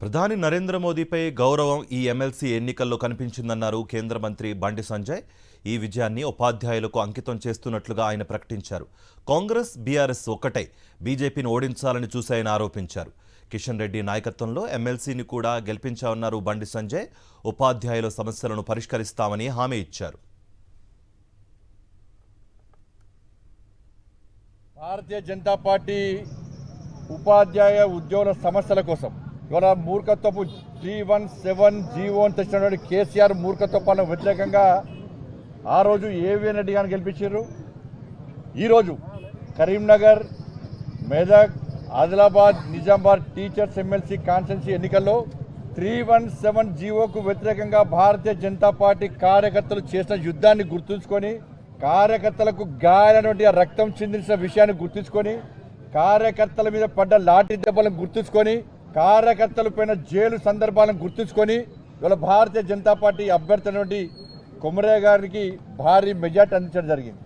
ప్రధాని నరేంద్ర మోదీపై గౌరవం ఈ ఎమ్మెల్సీ ఎన్నికల్లో కనిపించిందన్నారు కేంద్ర మంత్రి బండి సంజయ్. ఈ విజయాన్ని ఉపాధ్యాయులకు అంకితం చేస్తున్నట్లుగా ఆయన ప్రకటించారు. కాంగ్రెస్ బీఆర్ఎస్ ఒక్కటే బీజేపీని ఓడించాలని చూశాయని ఆరోపించారు. కిషన్ రెడ్డి నాయకత్వంలో ఎమ్మెల్సీని కూడా గెలిపించామన్నారు బండి సంజయ్. ఉపాధ్యాయుల సమస్యలను పరిష్కరిస్తామని హామీ ఇచ్చారు. భారతీయ జనతా పార్టీ ఉపాధ్యాయ ఉద్యోగుల సమస్యల కోసం ఇవాళ మూర్ఖత్వపు 317 జీవోని తెచ్చినటువంటి కేసీఆర్ మూర్ఖత్వానికి వ్యతిరేకంగా ఆ రోజు ఏవిఎన్ రెడ్డి గారిని గెలిపించారు. ఈరోజు Karimnagar, Medak, Adilabad, Nizamabad teachers MLC constituency ఎన్నికల్లో 317 జీవోకు వ్యతిరేకంగా భారతీయ జనతా పార్టీ కార్యకర్తలు చేసిన యుద్ధాన్ని గుర్తుంచుకొని, కార్యకర్తలకు గాయాలైనటువంటి రక్తం చిందించిన విషయాన్ని గుర్తుంచుకొని, కార్యకర్తల మీద పడ్డ లాఠీ దెబ్బలను గుర్తుంచుకొని, కార్యకర్తల పైన జైలు సందర్భాలను గుర్తుంచుకొని ఇవాళ భారతీయ జనతా పార్టీ అభ్యర్థి అయినటువంటి కొమరయ్య గారికి భారీ మెజార్టీ అందించడం జరిగింది.